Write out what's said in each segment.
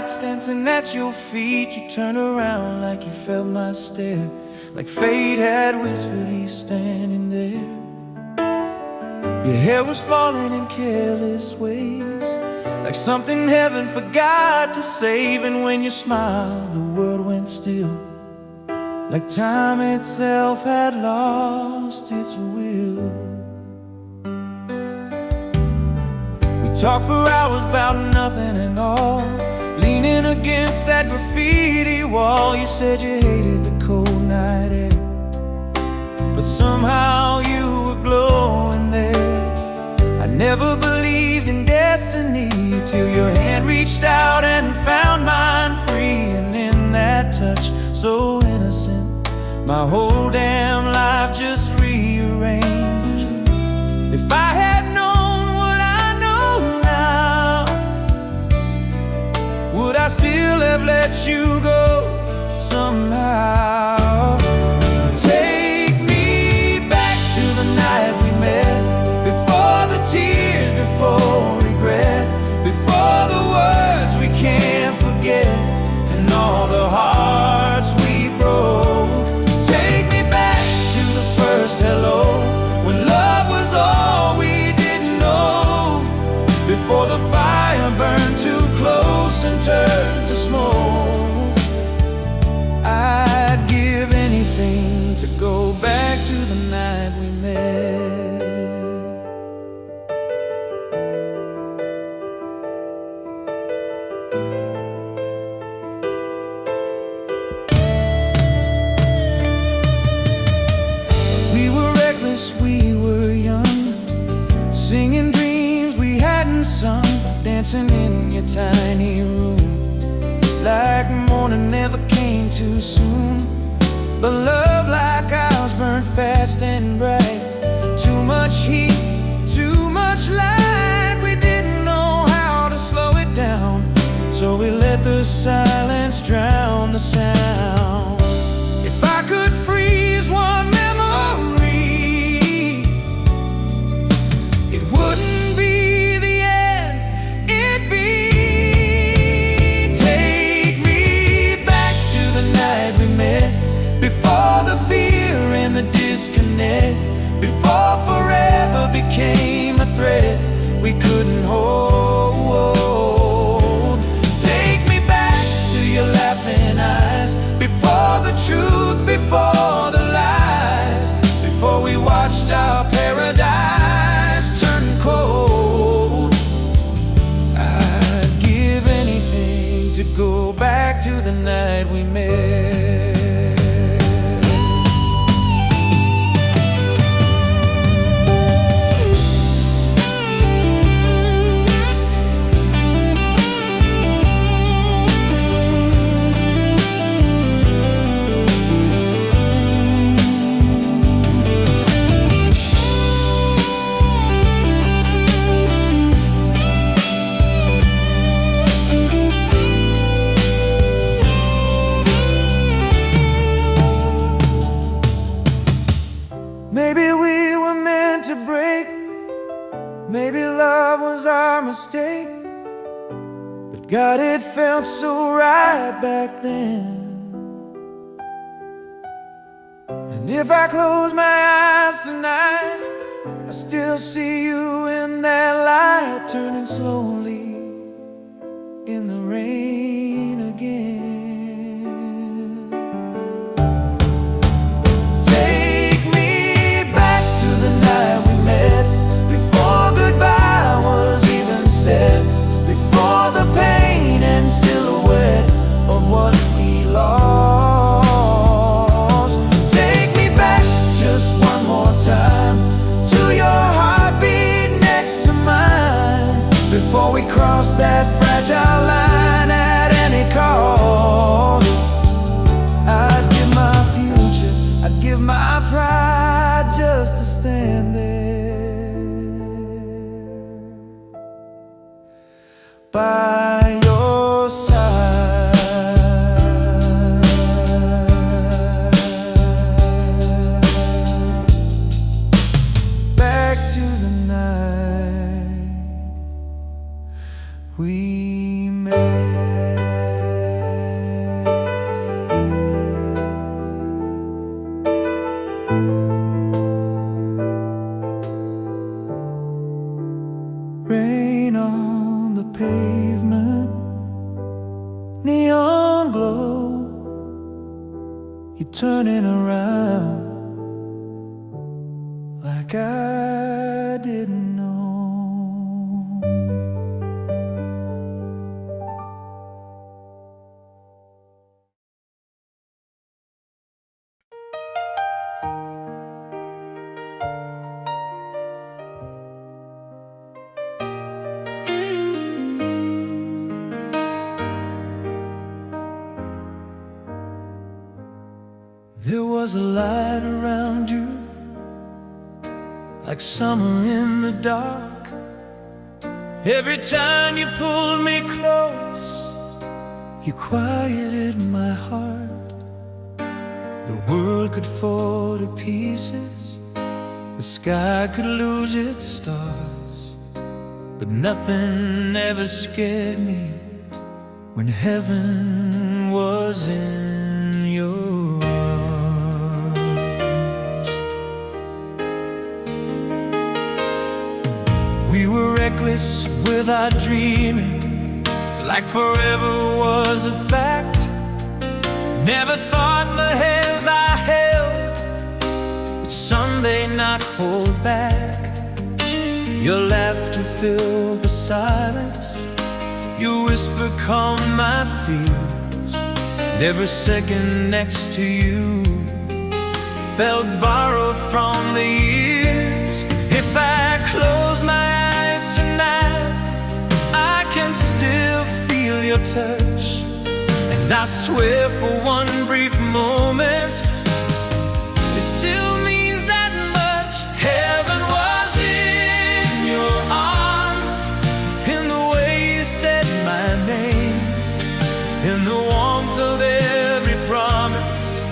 lights dancing at your feet. You turned around like you felt my stare, like fate had whispered he's standing there. Your hair was falling in careless ways, like something heaven forgot to save. And when you smiled, the world went still, like time itself had lost its will. We talked for hours about nothing and all, leaning against that graffiti wall. You said you hated the cold night air, but somehow you were glowing there. I never believed in destiny till your hand reached out and found mine free. And in that touch, so innocent, my whole damn life just rearranged. If I had known what I know now, would I still have let you go somehow? Take me back to the night we met, before the tears, before regret, before the words we can't forget, and all the hearts we broke. Take me back to the first hello, when love was all we didn't know, before the fire burned too close and turned to smoke. I'd give anything to go back to the night we met. We were young, singing dreams we hadn't sung, dancing in your tiny room, like morning never came too soon. But love like ours burned fast and bright, too much heat, too much light. We didn't know how to slow it down, so we let the silence drown the sound. If I could freeze one before the fear and the disconnect, before forever became a threat we couldn't hold. Take me back to your laughing eyes, before the truth, before the lies, before we watched our paradise turn cold. I'd give anything to go back to the night we met. Maybe we were meant to break, maybe love was our mistake, but God, it felt so right back then. And if I close my eyes tonight, I still see you in that light, turning slowly in the rain again. Before goodbye was even said, before the pain and silhouette of what we lost. Take me back just one more time to your heartbeat next to mine, before we cross that fragile line at any cost. I'd give my future, I'd give my pride just to stand there by your side. Back to the night we met. you're turning around like I didn't know. There was a light around you, like summer in the dark. Every time you pulled me close, you quieted my heart. The world could fall to pieces, the sky could lose its stars, but nothing ever scared me when heaven was in your We were reckless with our dreaming, like forever was a fact. Never thought the hands I held would someday not hold back. Your laughter filled the silence, your whisper calmed my fears. And every second next to you felt borrowed from the years. If I close my eyes tonight, I can still feel your touch. And I swear for one brief moment, it still means that much. Heaven was in your arms, in the way you said my name, in the warmth of every promise,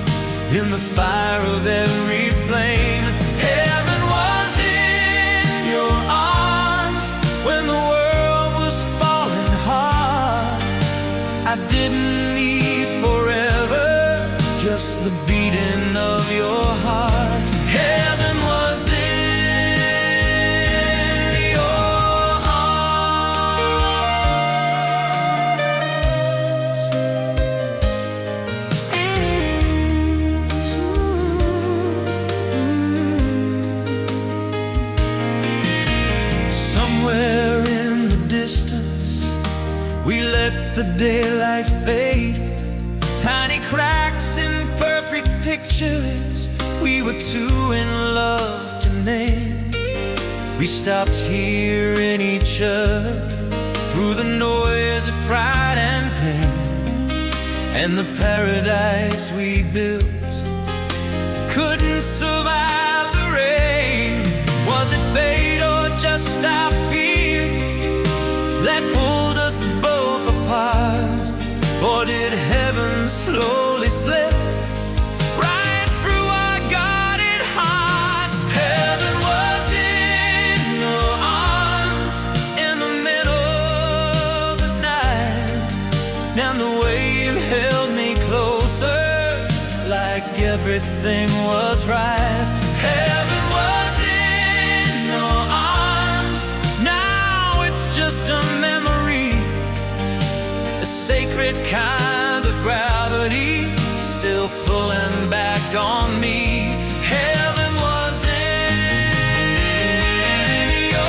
in the fire of every flame. Heaven was in your arms when the world was falling hard. I didn't need forever, just the beating of your heart. Heaven was in your arms. Somewhere in the distance, we let the daylight fade. Tiny cracks in perfect pictures we were too in love to name. We stopped hearing each other through the noise of pride and pain. And the paradise we built couldn't survive the rain. Was it fate or just our fear that pulled us both apart? Or did heaven slowly slip right through our guarded hearts? Heaven was in your arms in the middle of the night, and the way you held me closer, like everything was right. Heaven was in your arms, now it's just a memory, a sacred kind of gravity still pulling back on me. Heaven was in your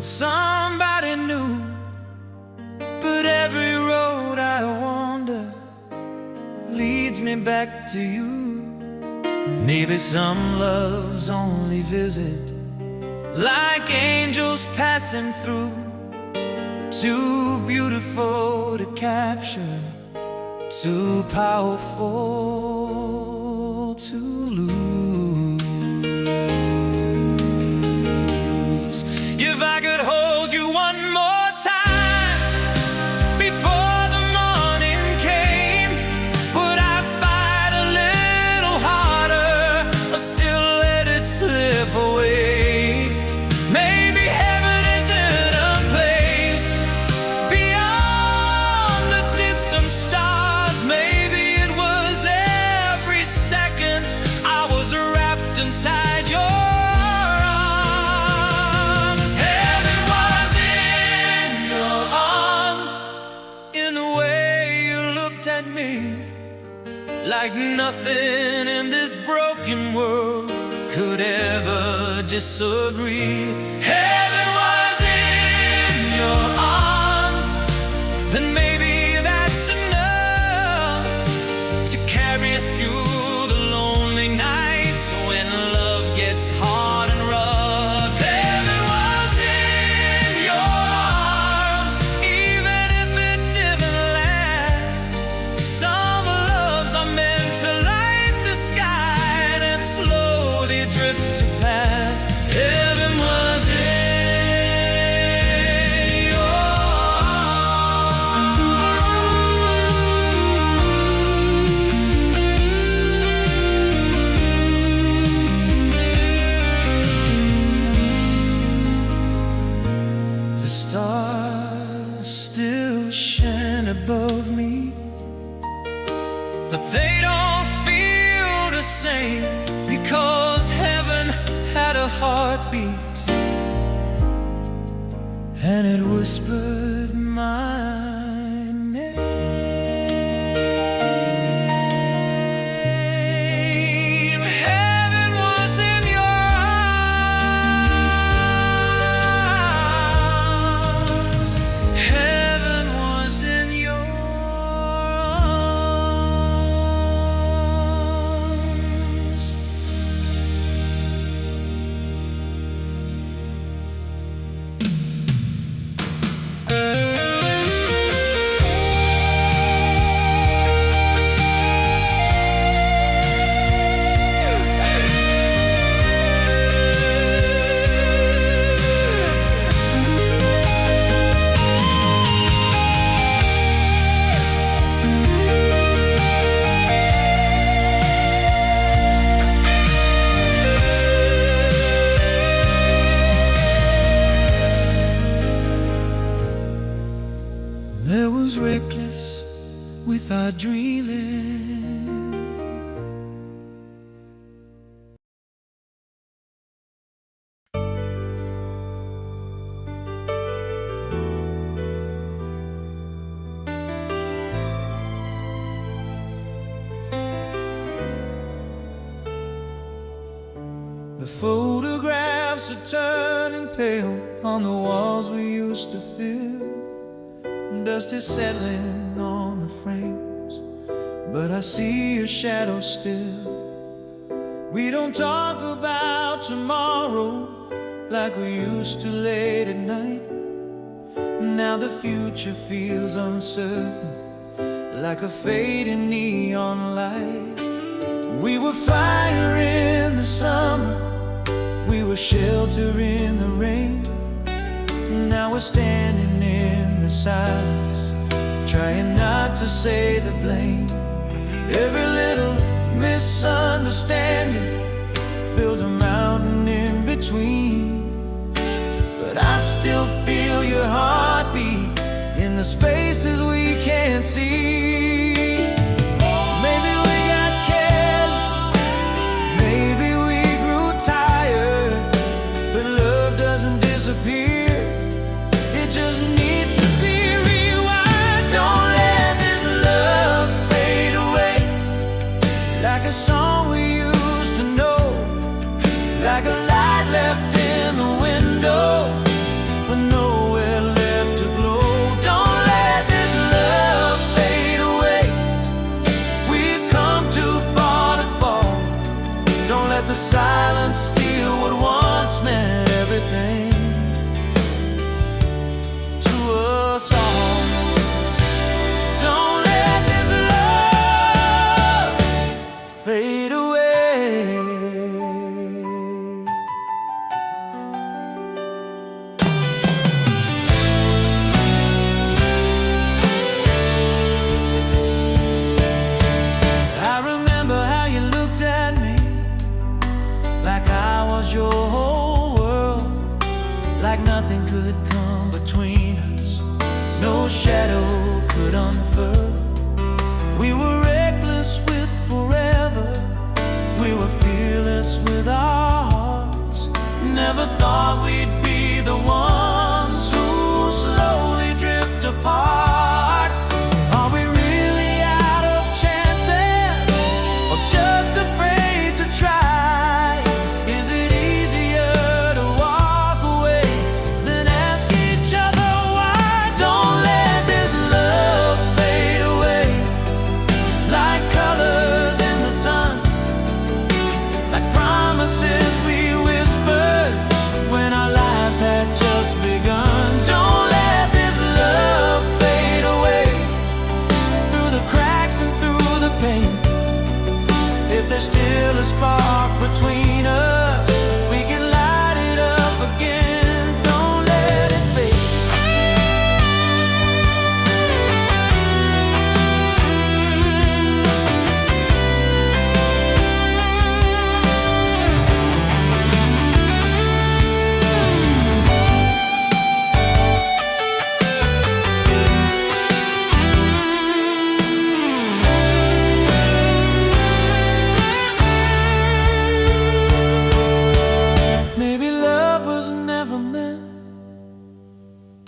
somebody new, but every road I wander leads me back to you. Maybe some loves only visit like angels passing through, too beautiful to capture, too powerful to lose. If I could hold you one more time before the morning came, like nothing in this broken world could ever disagree. Heaven was in your arms, then maybe that's enough to carry through the lonely nights when love gets hard and rough. Heaven was in your arms, even if it didn't last. Some loves are meant to light the sky and slowly drift to pass. Heaven was in your arms. The stars still shine above me, but they don't feel the same, because heaven had a heartbeat and it whispered my name. Heaven was in your arms. Heaven was in your arms. There was reckless without dreaming. The photographs are turning pale on the walls we used to fill. Dust is settling on the frames, but I see your shadow still. We don't talk about tomorrow like we used to late at night. Now the future feels uncertain, like a fading neon light. We were fire in the summer, we were shelter in the rain. Now we're standing in the silence, trying not to say the blame. Every little misunderstanding builds a mountain in between, but I still feel your heartbeat in the spaces we can't see. Maybe we got careless, maybe we grew tired, but love doesn't disappear. It just needs to be rewired. Don't let this love fade away, like a song we used to know, like a light left in the window with nowhere left to glow. Don't let this love fade away.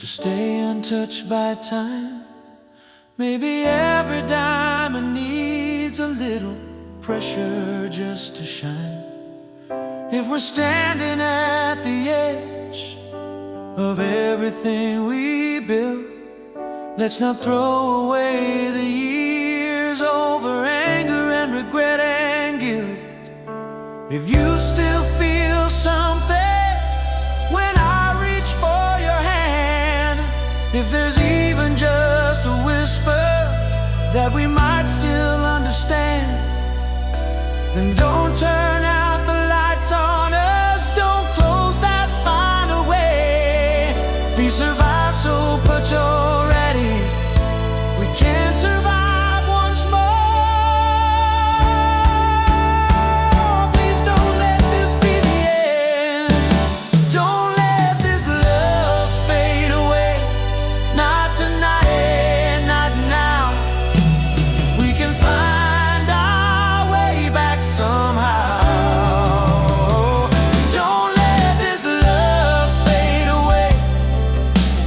to stay untouched by time. Maybe every diamond needs a little pressure just to shine. If we're standing at the edge of everything we built, let's not throw away the years over anger and regret and guilt. If you still feel something when I reach for your hand, if there's even just a whisper that we might still understand, then don't turn out the lights on us, don't close that find a way. We survive, so put your ready. We can survive once more. Please don't let this be the end. Don't let this love fade away. Not tonight, not now. We can find our way back somehow. Don't let this love fade away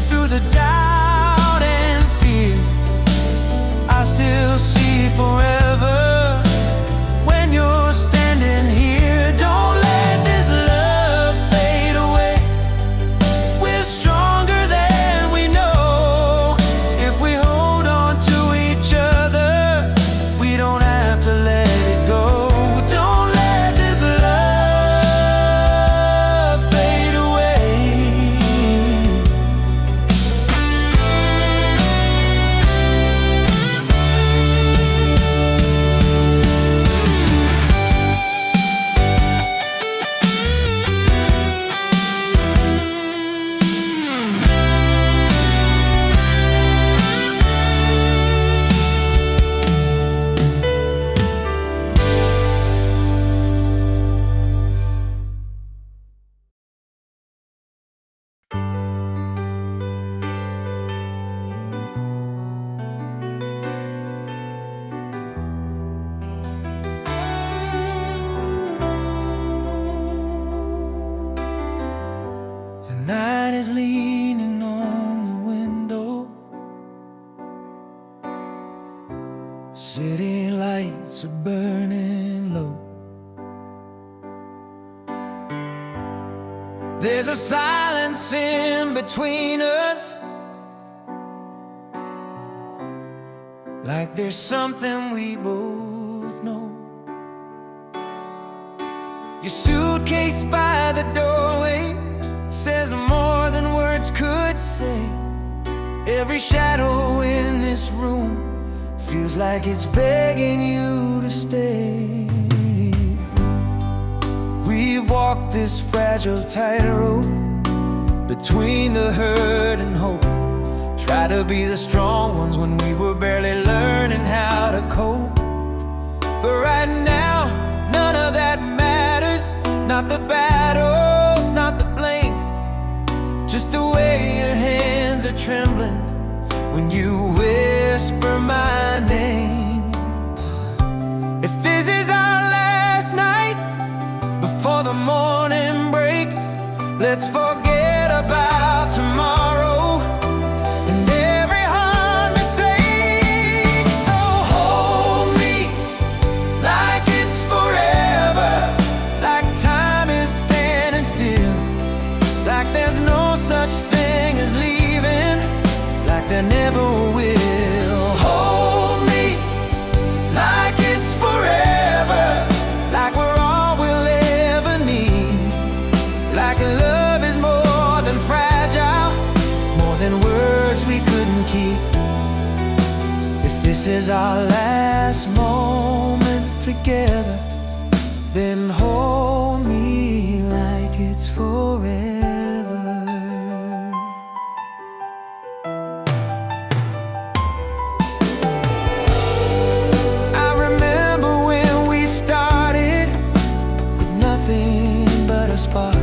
through the doubt and fear. I still see forever when you're standing here. Don't let this love fade away. We're stronger than we know. If we hold on to each other, we don't have to let it go. Don't let this love fade away. The night is leaning on the window. City lights are burning low. There's a silence in between us, like there's something we both know. Your suitcase by the doorway says more than words could say. Every shadow in this room feels like it's begging you to stay. We've walked this fragile tightrope between the hurt and hope. Try to be the strong ones when we were barely learning how to cope. But right now, none of that matters. Not the battles, not the blame, just the way your hands are trembling when you whisper my name. If this is our last night before the morning breaks, let's forget about tomorrow and every hard mistake. So hold me like it's forever, like time is standing still, like there's no such thing as leaving, like there never will. Hold me like it's forever, like we're all we'll ever need, like love is more than fragile, more than words we couldn't keep. If this is our last moment together, then hold me like it's forever. I remember when we started with nothing but a spark,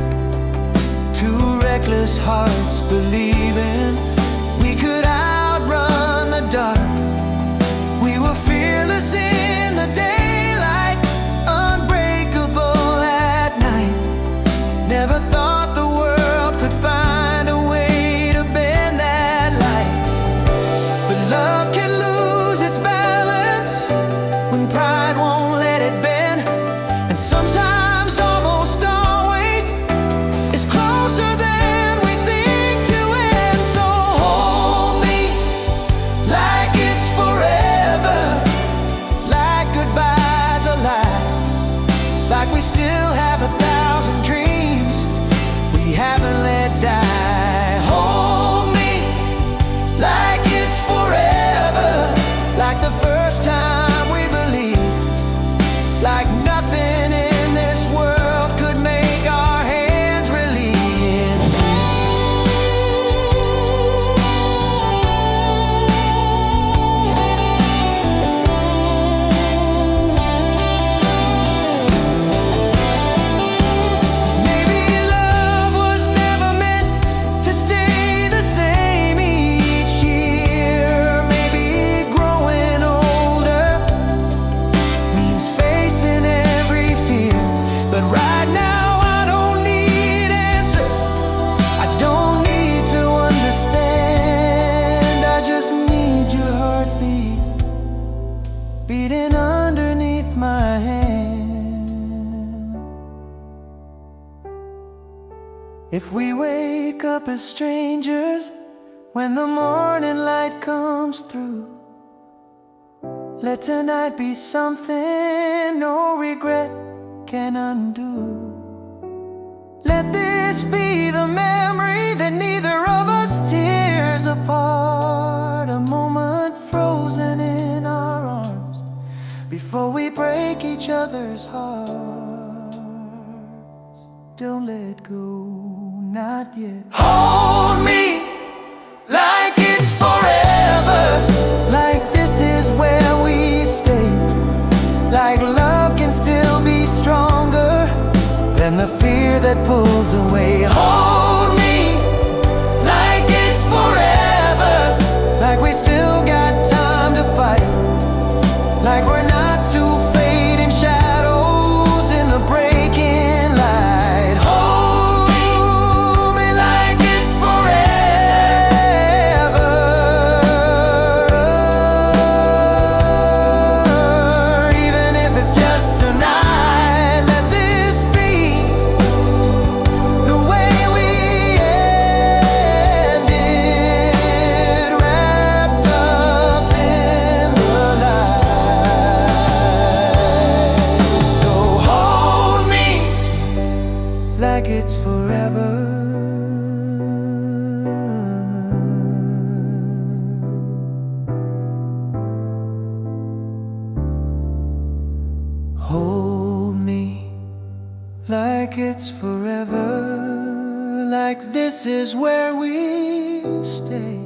two reckless hearts believing we could outrun the dark. We were fearless in the daylight, unbreakable at night. Never thought the world could find a way to bend that If we wake up as strangers when the morning light comes through, let tonight be something no regret can undo. Let this be the memory that neither of us tears apart, a moment frozen in our arms before we break each other's hearts. Don't let go, not yet. Hold me like it's forever, like this is where we stay, like love can still be stronger than the fear that pulls away. Hold me like it's forever, like we still got time to fight, like we're not two fading shadows in the breaking light. Hold me like it's forever, even if it's just tonight. Let this be the way we end it, wrapped up in the light. So hold me like it's forever. Hold me like it's forever, like this is where we stay.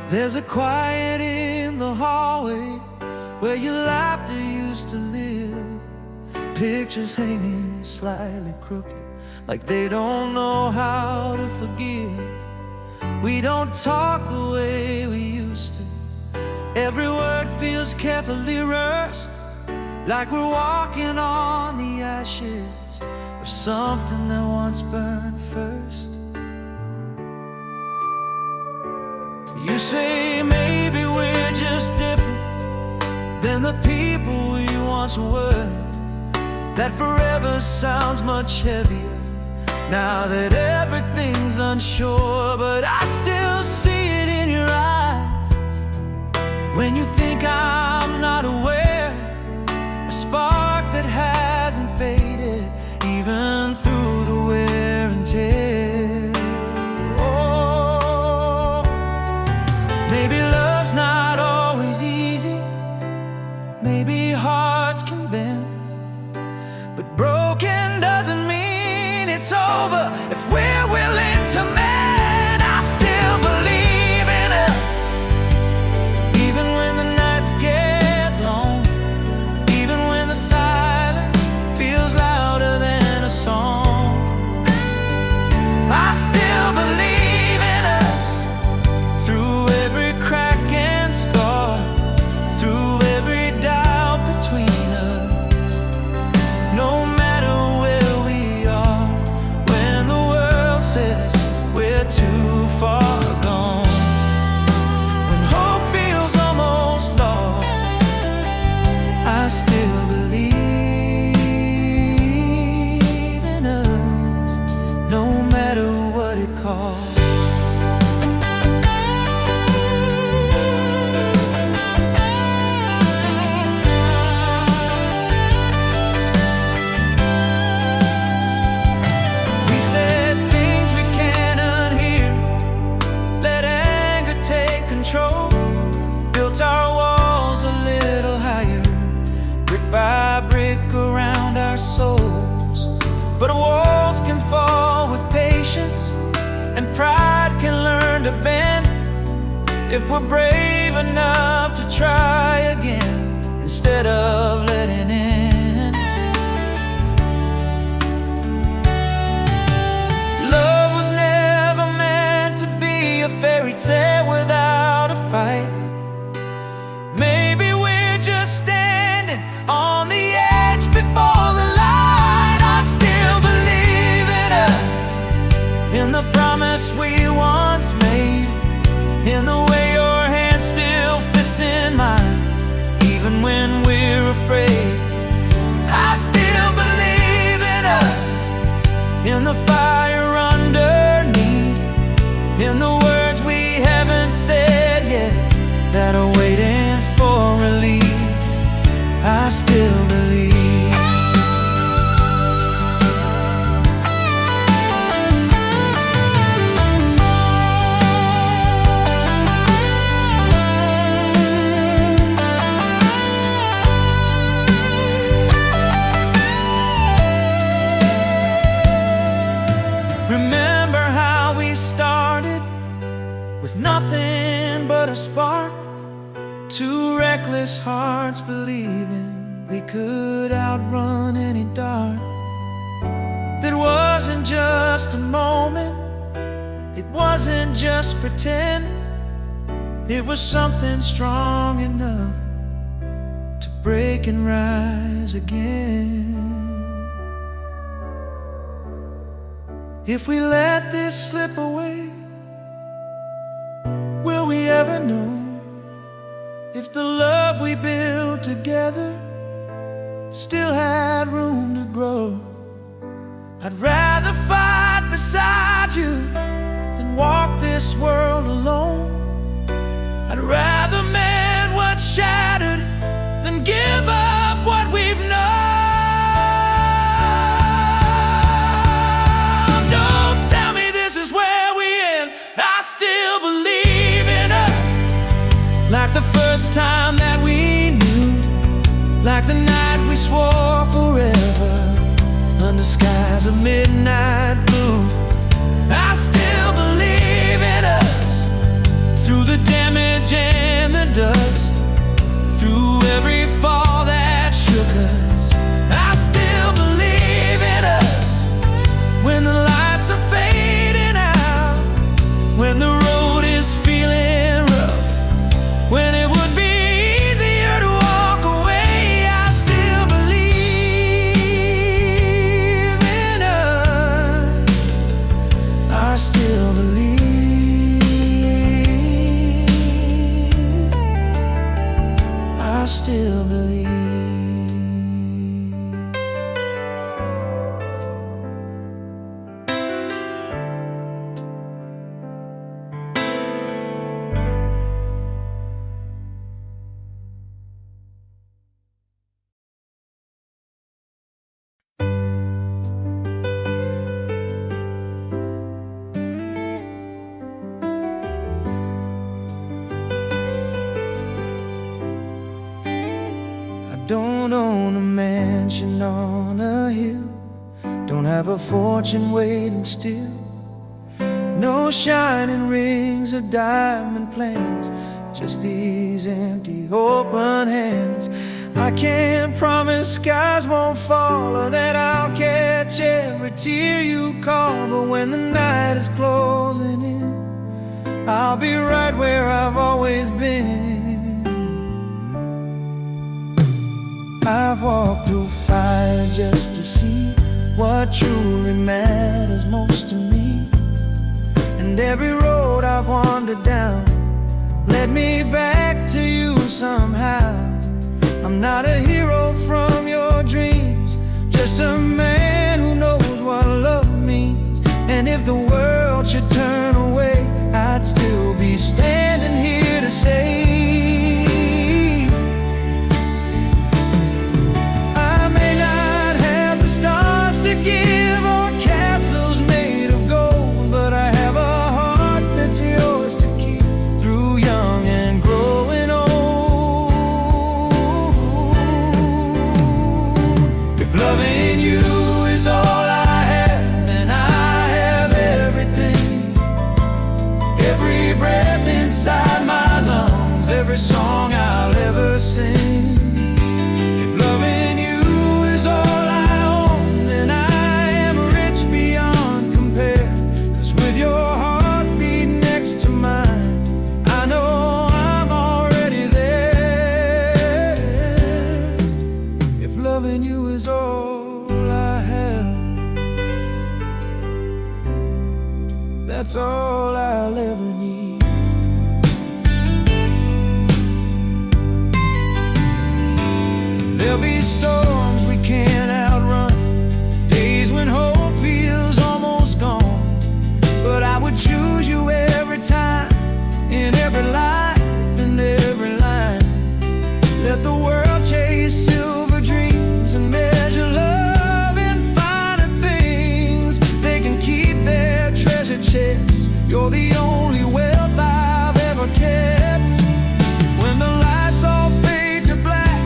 There's a quiet in the hallway where your laughter used to live. Pictures hanging slightly crooked, like they don't know how to forgive. We don't talk the way we used to. Every word feels carefully rehearsed, like we're walking on the ashes of something that once burned first. You say maybe we're just different than the people we once were. That forever sounds much heavier now that everything's unsure. But I still see it in your eyes when you think I'm not aware. A spark that hasn't faded even through the wear and tear. Oh, maybe love's not always easy, maybe hearts can bend, but broken doesn't mean it's over if we're willing to mend. I still believe in us, even when the nights get long, even when the silence feels louder than a song. I still believe in us through every crack and scar, through every doubt between us. No matter where we are, when the world says we're too far gone, when hope feels almost lost, I still believe in us, no matter what it costs. We said things we can't unhear, let anger take control, built our walls a little higher, brick by brick around our souls. But walls can fall with patience, and pride can learn to bend if we're brave enough to try again instead of letting in. Love was never meant to be a fairy tale without a believing we could outrun any dark. That wasn't just a moment, it wasn't just pretend. It was something strong enough to break and rise again. If we let this slip away, will we ever know if the love we built together still had room to grow? I'd rather fight beside you than walk this world alone. I'd rather mend what's shattered than give up what we've known. Don't tell me this is where we end. I still believe in us, like the first time that we knew, like the night we swore forever under skies of midnight blue. I still believe in us, through the damage and the dust, through every fall that shook us. I still believe in us, when the lights are fading out, when the road is feeling rough, when it would be easier to walk away. I still believe in us. I still believe. I still believe. Don't own a mansion on a hill, don't have a fortune waiting still, no shining rings or diamond plans, just these empty open hands. I can't promise skies won't fall or that I'll catch every tear you call, but when the night is closing in, I'll be right where I've always been. I've walked through fire just to see what truly matters most to me, and every road I've wandered down led me back to you somehow. I'm not a hero from your dreams, just a man who knows what love means. And if the world should turn away, I'd still be standing here to say, to give or castles made of gold, but I have a heart that's yours to keep through young and growing old. If loving you is all I have, then I have everything. Every breath inside my lungs, every song I'll ever sing. If loving you is all I that's all I'll ever need. There'll be storms we can't outrun, days when hope feels almost gone, but I would choose you every time, in every life and every line. Let the world chase silver dreams and measure love in finer things. They can keep their treasure chests. You're the only wealth I've ever kept. When the lights all fade to black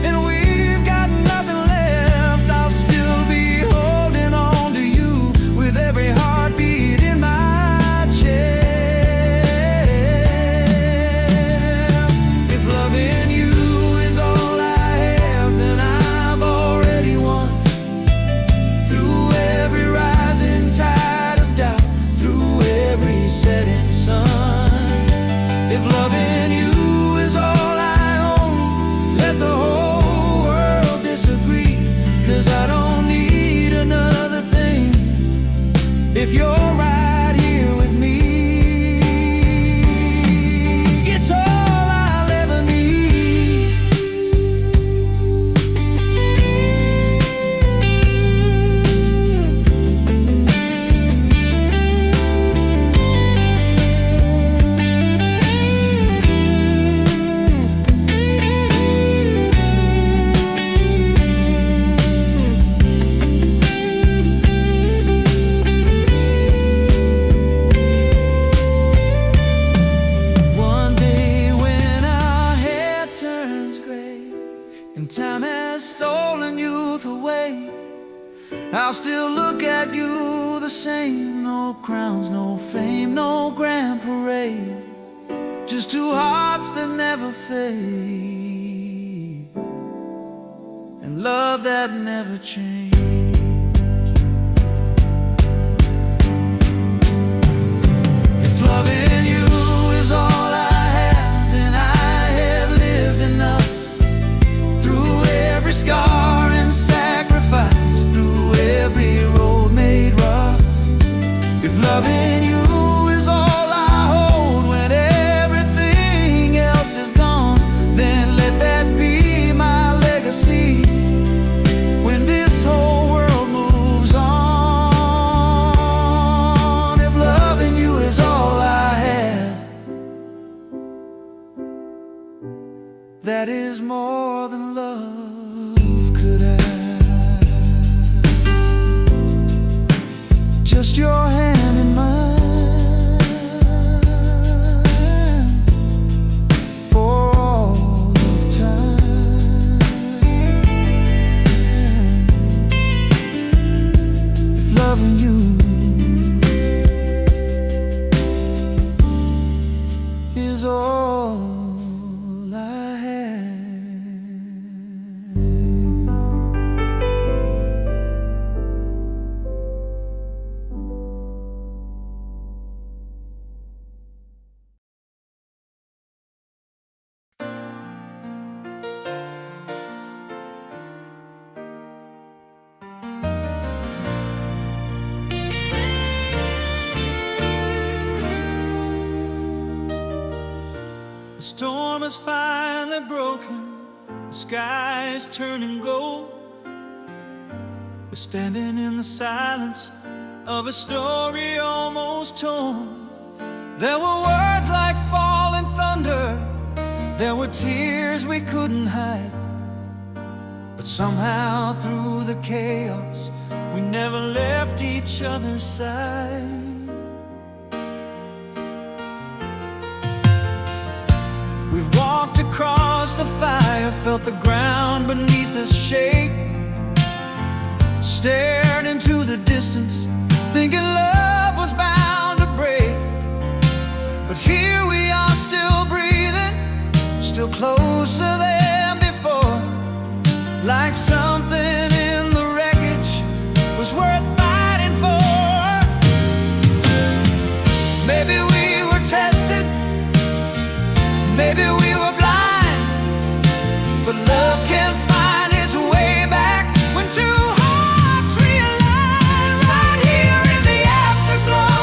and we've and time has stolen youth away, I'll still look at you the same. No crowns, no fame, no grand parade, just two hearts that never fade, and love that never changed. If loving you is all I have, then I have lived enough. Through every scar and sacrifice, through every road made rough. If loving you is all I hold when everything else is gone, then let that be my legacy when this whole world moves on. If loving you is all I have, that is more than love could have. Just your hand in mine for all of time. If loving you is all I have. The storm is finally broken, the sky is turning gold. We're standing in the silence of a story almost told. There were words like falling thunder, there were tears we couldn't hide, but somehow through the chaos we never left each other's side. We've walked across the fire, felt the ground beneath us shake, stared into the distance, thinking love was bound to break. But here we are still breathing, still closer than before, like something in the wreckage was worth fighting for. Maybe we were tested, maybe we were blind, but love can find its way back when two hearts realign. Right here in the afterglow,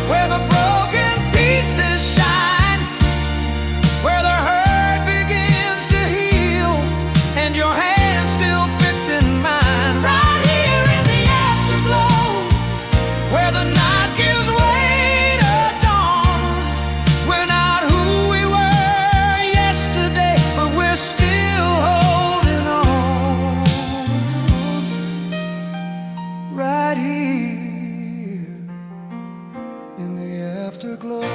where the broken pieces shine, where the hurt begins to heal, and your hand still fits in mine. Right here in the afterglow, where the night gives way to dawn. We're not who we were yesterday, but we're still holding on. Right here in the afterglow.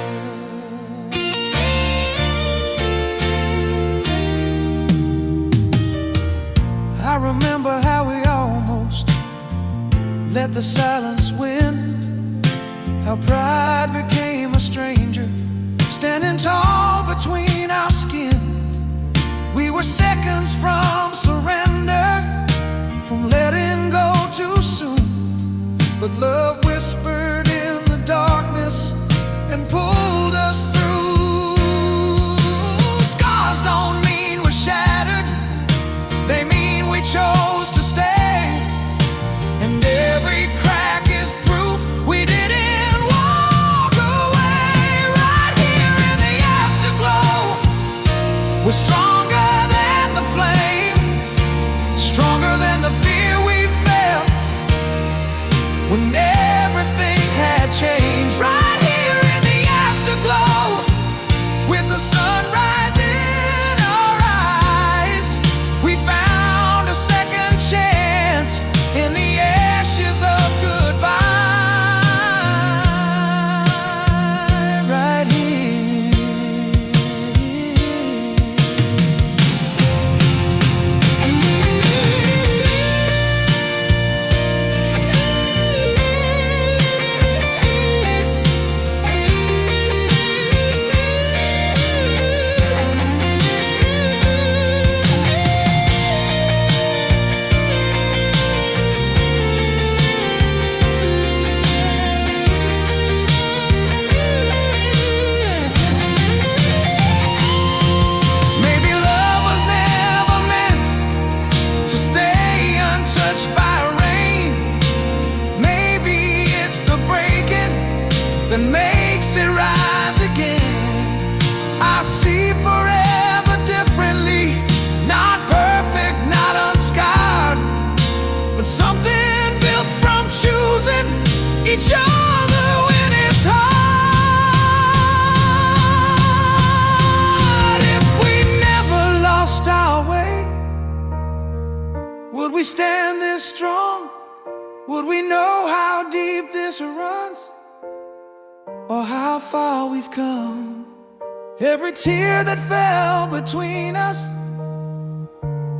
I remember how we almost let the silence win, how pride became a stranger, standing tall between our skin. We were seconds from surrender, from letting go too soon, but love whispered in the darkness and pulled us through. Scars don't mean we're shattered, they mean we chose to stay, and every crack is proof we didn't walk away. Right here in the afterglow, we're stronger than the flame, stronger than the fear we felt when everything had changed. Right here in the afterglow, with the sunrise in our eyes, we found a second chance in the ashes of goodbye. Right here we stand this strong? Would we know how deep this runs, or how far we've come? Every tear that fell between us,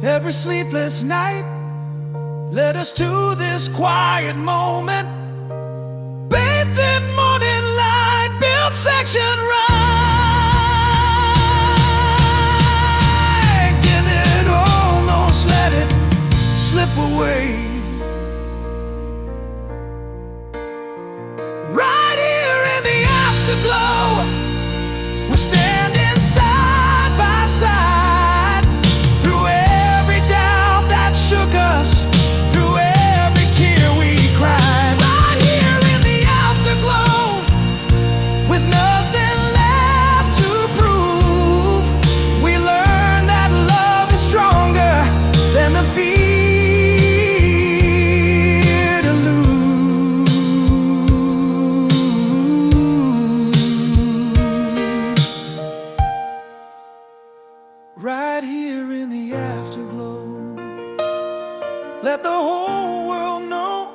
every sleepless night, led us to this quiet moment. Bathed in morning light, built section right. Give it almost, let it slip away. Right here in the afterglow, we're standing side by side. Through every doubt that shook us, through every tear we cried. Right here in the afterglow, with nothing left to prove, we learned that love is stronger than the fear to lose. Right here in the afterglow, let the whole world know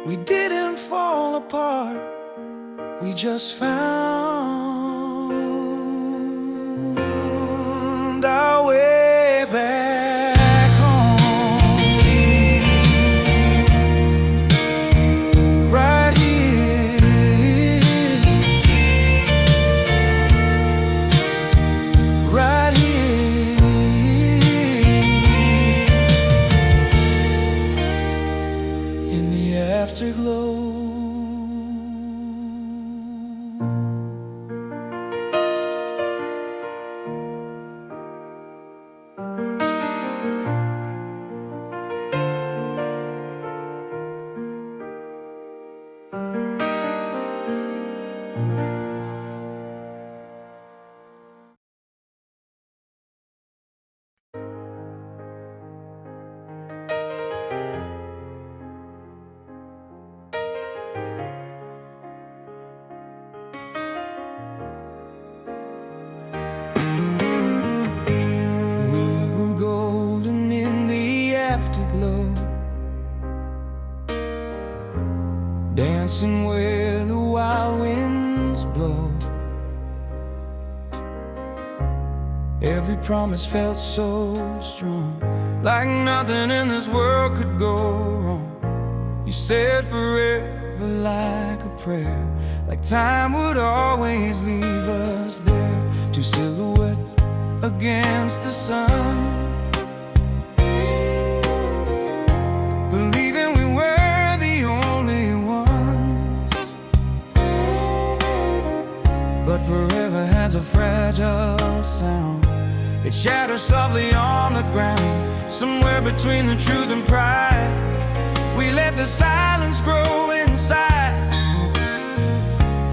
we didn't fall apart, we just found our way back home. Right here, right here, in the afterglow. We were golden in the afterglow, dancing where the wild winds blow. Every promise felt so strong, like nothing in this world could go wrong. You said forever like a prayer, like time would always leave us there. Two silhouettes against the sun, believing we were the only ones. But forever has a fragile sound, it shatters softly on the ground. Somewhere between the truth and pride, we let the silence grow inside.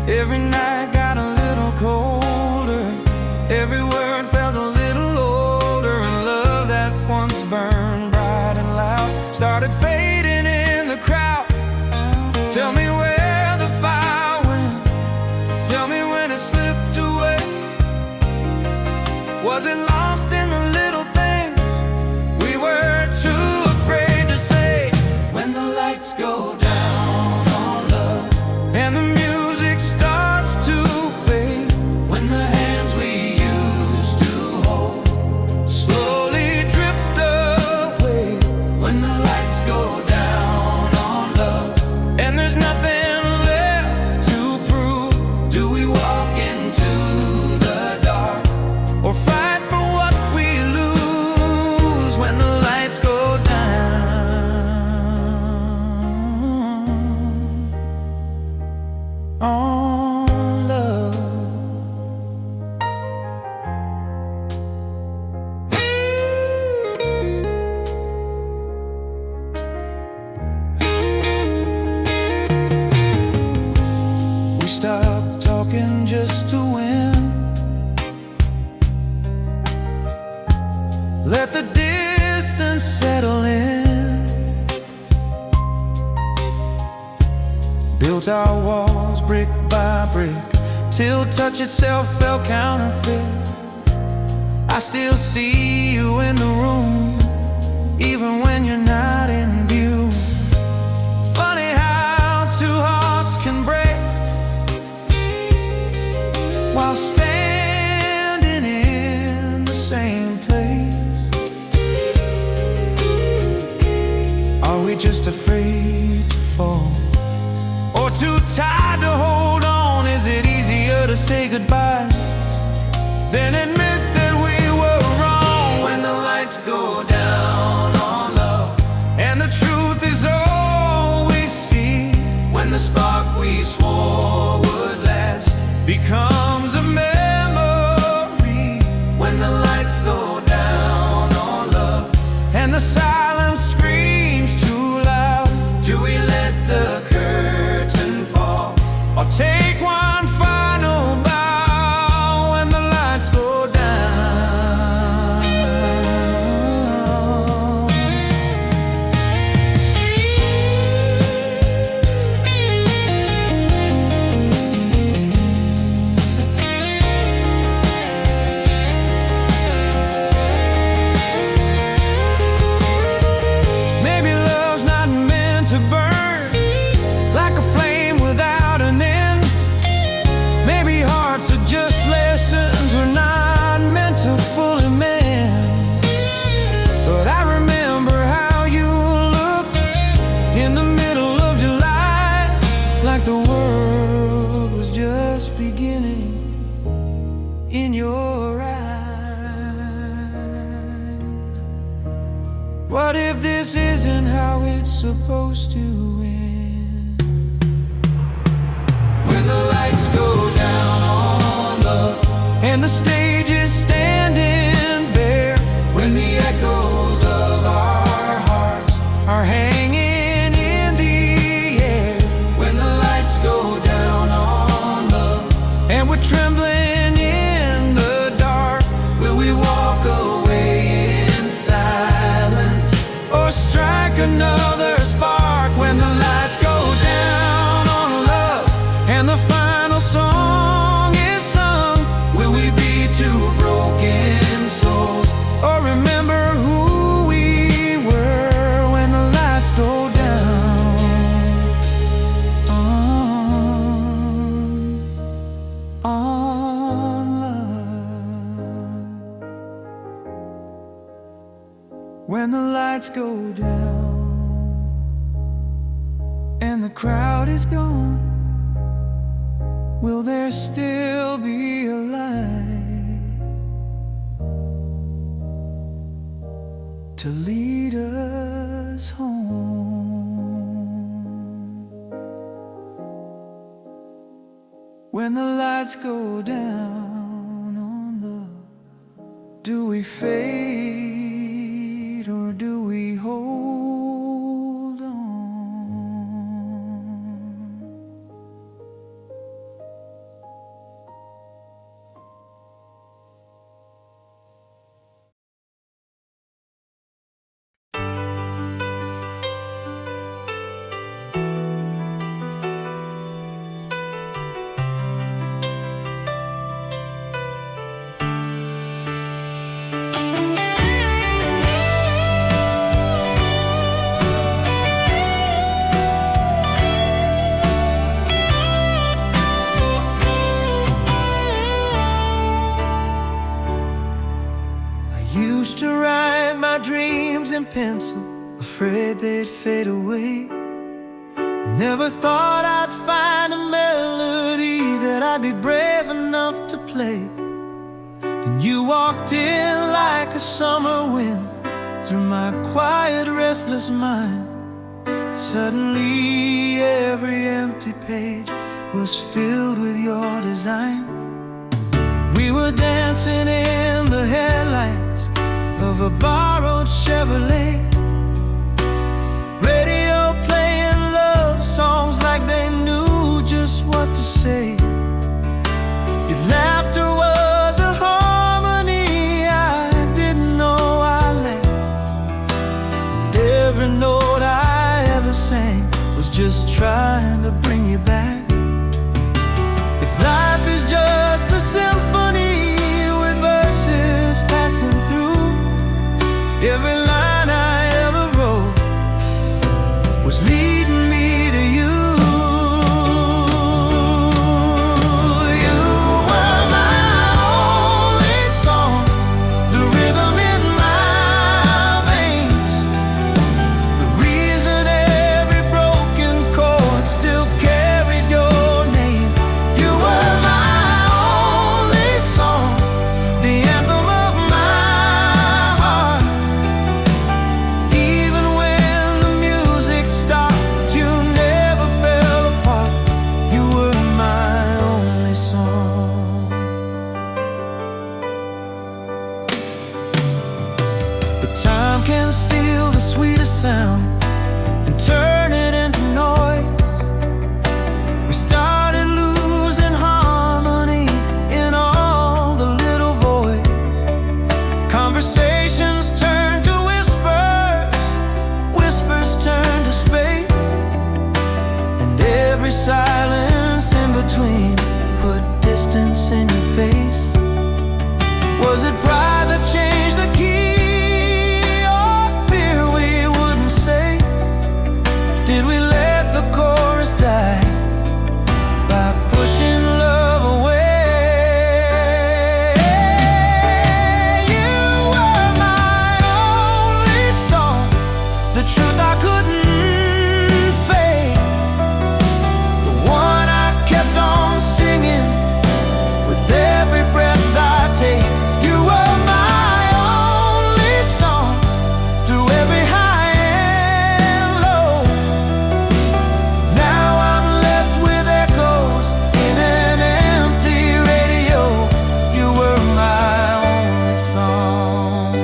Every night got a little colder, every word felt a little older, and love that once burned bright and loud started fading in the crowd. Tell me where the fire went, tell me when it slipped away. Was it lost in the little things we were too afraid to say? When the lights go down on love and the music starts to fade, when the hands we used to hold slowly drift away, when the lights go down on love and there's nothing left to prove, do we walk into the dark or fight for what we lose? When the lights go down on love. We stopped talking just to win, let the distance settle in, built our walls brick by brick till touch itself felt counterfeit. I still see you in the room, even even when you're not in view. Funny how two hearts can break while standing in the same place. Are we just afraid to fall, or too tired to hold on? Is it easier to say goodbye than admit that we were wrong? When the lights go down on love and the truth is all we see, when the spark we swore would last becomes a memory. When the lights go down on love and the silence screams too loud, do we let the curtain fall or take one final bow when the lights go down? Maybe love's not meant to burn like a flame without an end. Maybe hearts are just lessons we're not meant to fully mend. But I remember how you looked in the middle of July, like the world was just beginning in your eyes. What if this isn't how it's supposed to end? When the lights go down on love and the stage is standing bare, when the echoes of our hearts are hanging in the air, when the lights go down on love and we're trembling in the dark, will we walk away in silence or strike another spark? When the lights go down on love and the final song is sung, will we be two broken souls or remember who we were when the lights go down on love? When the lights go down and the crowd is gone, will there still be a light to lead us home? When the lights go down on love, do we fade or do we hold on? Used to write my dreams in pencil, afraid they'd fade away. Never thought I'd find a melody that I'd be brave enough to play. Then you walked in like a summer wind through my quiet, restless mind. Suddenly every empty page was filled with your design. We were dancing in the headlights of a borrowed Chevrolet, radio playing love songs like they knew just what to say. Your laughter was a harmony I didn't know I lacked, and every note I ever sang was just trying to bring you back. If life is just a symphony with verses passing through, every line I ever was leading me to you. You were my only song, the rhythm in my veins, the reason every broken chord still carried your name. You were my only song, the anthem of my heart. Even when the music stopped, you never fell apart. You were my only song. But time can steal the sweetest sound and turn it into noise. We started losing harmony in all the little voids. Conversations turned to whispers, whispers turned to space, and every silence in between put distance in your face. Was it pride that changed the key, or fear we wouldn't say? Did we let the chorus die by pushing love away? You were my only song, the truth I couldn't fake, the one I kept on singing with every breath I take. You were my only song through every high and low. Now I'm left with echoes in an empty radio. You were my only song.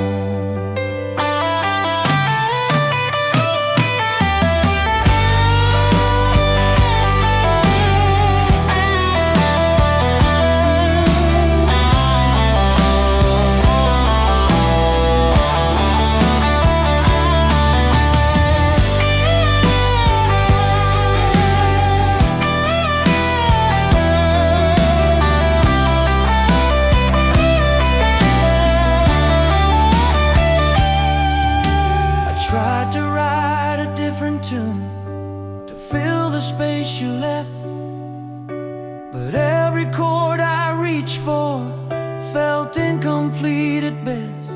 I tried to write a different tune to fill the space you left, but every chord I reached for felt incomplete at best.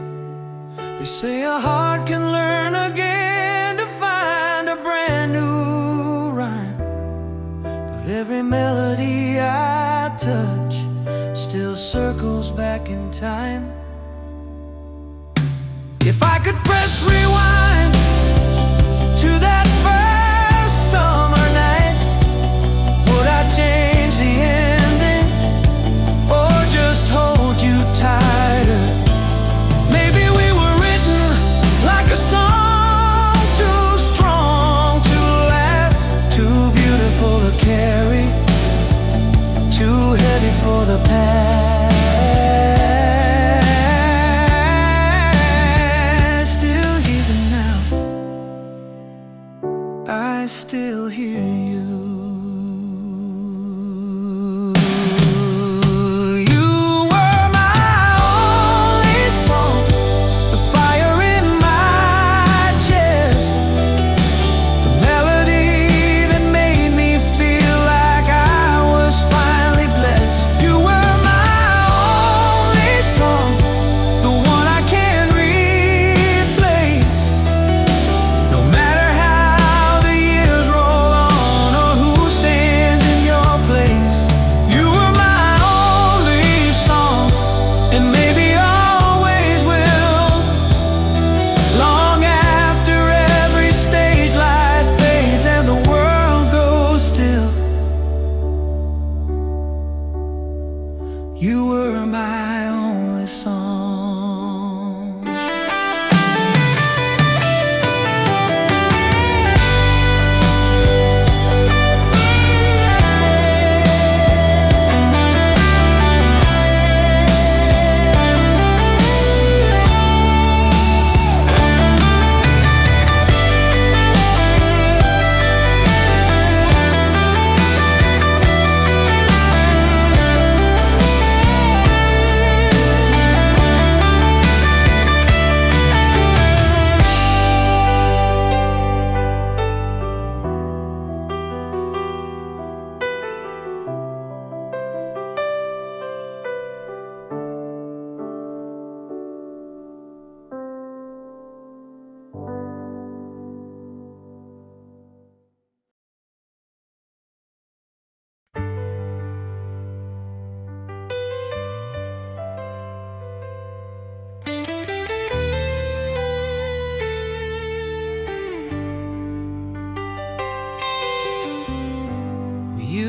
They say a heart can learn again to find a brand new rhyme, but every melody I touch still circles back in time. If I could press rewind to that first summer night, would I change the ending or just hold you tighter? Maybe we were written like a song, too strong to last, too beautiful to carry, too heavy for the past. Still here the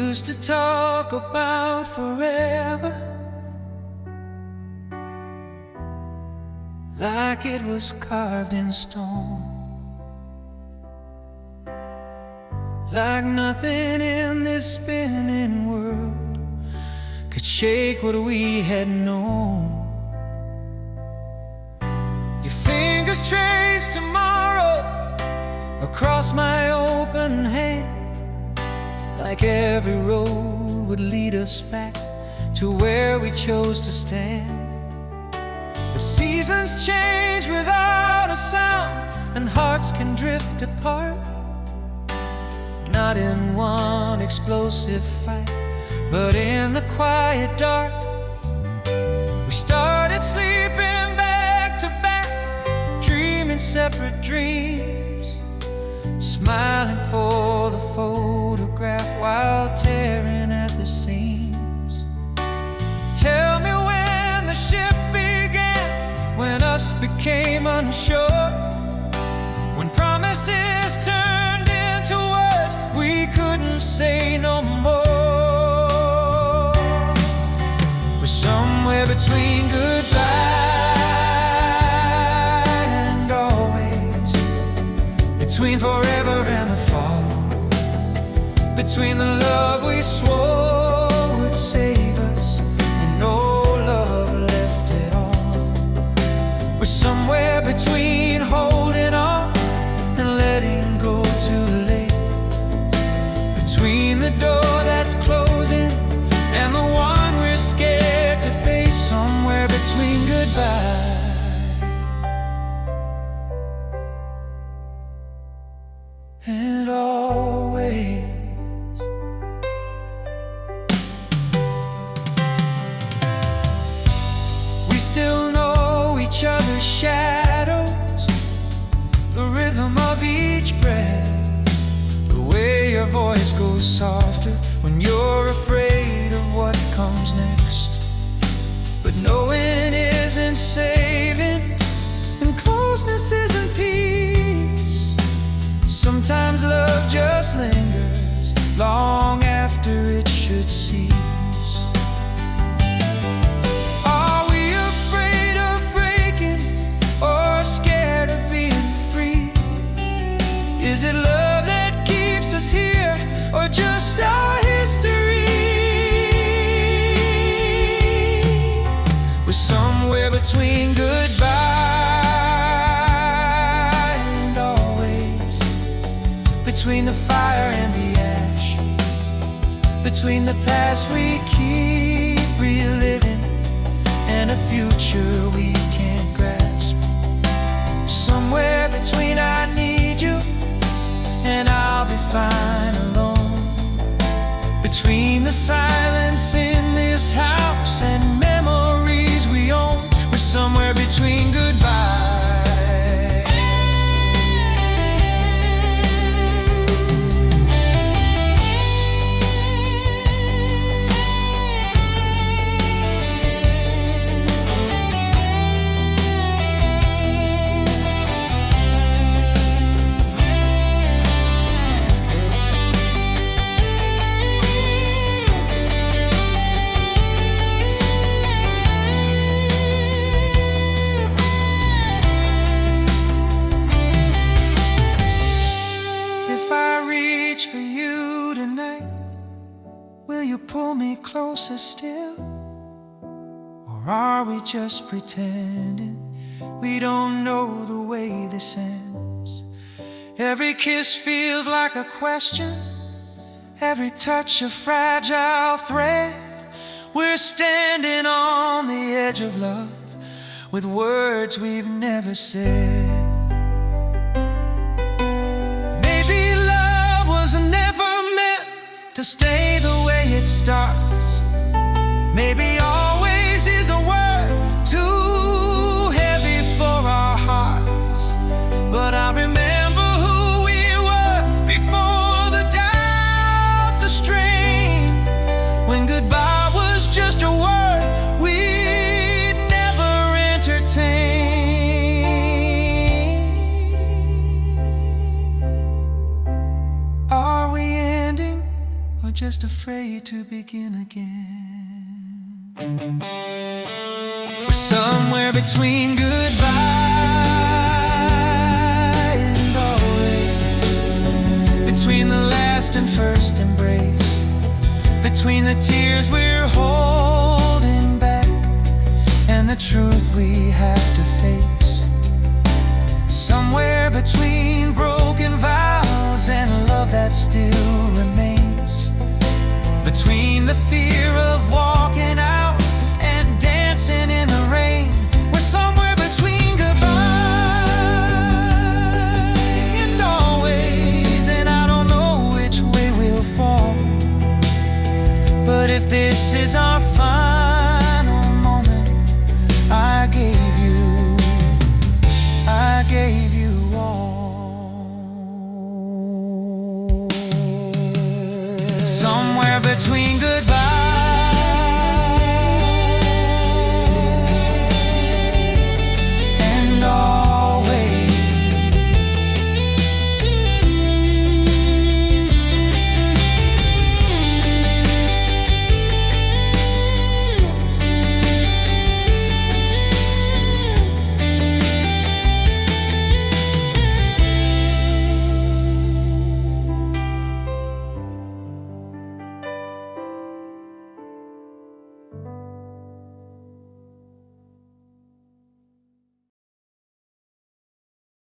used to talk about forever, like it was carved in stone, like nothing in this spinning world could shake what we had known. Your fingers trace tomorrow across my open hand, like every road would lead us back to where we chose to stand. But seasons change without a sound, and hearts can drift apart, not in one explosive fight, but in the quiet dark. We started sleeping back to back, dreaming separate dreams, smiling for the photograph while tearing at the seams. Tell me when the shift began, when us became unsure, when promises turned into words we couldn't say no more. We're somewhere between goodbye and always, between forever and the fall, between the love we swore would save us and no love left at all. We're somewhere between holding on and letting go too late, between the door that's closing and the one we're scared to face. Somewhere between goodbye and always. We still know each other's shadows, the rhythm of each breath, the way your voice goes softer when you're afraid of what comes next. But knowing isn't saving, and closeness isn't peace. Sometimes love just lingers long after it should cease. Are we afraid of breaking or scared of being free? Is it love that keeps us here, or just our history? We're somewhere between goodbye and always, between the fire and the ash, between the past we keep reliving and a future we can't grasp. Somewhere between I need you and I'll be fine alone, between the silence in this house and memories we own. We're somewhere between goodbye closer still, or are we just pretending we don't know the way this ends? Every kiss feels like a question, every touch a fragile thread. We're standing on the edge of love with words we've never said. Maybe love was never meant to stay the way it starts. Maybe always is a word too heavy for our hearts. But I remember who we were before the doubt, the strain, when goodbye was just a word we'd never entertain. Are we ending or just just afraid to begin again. We're somewhere between goodbye and always, between the last and first embrace, between the tears we're holding back and the truth we have to face. Somewhere between broken vows and love that still remains, between the fear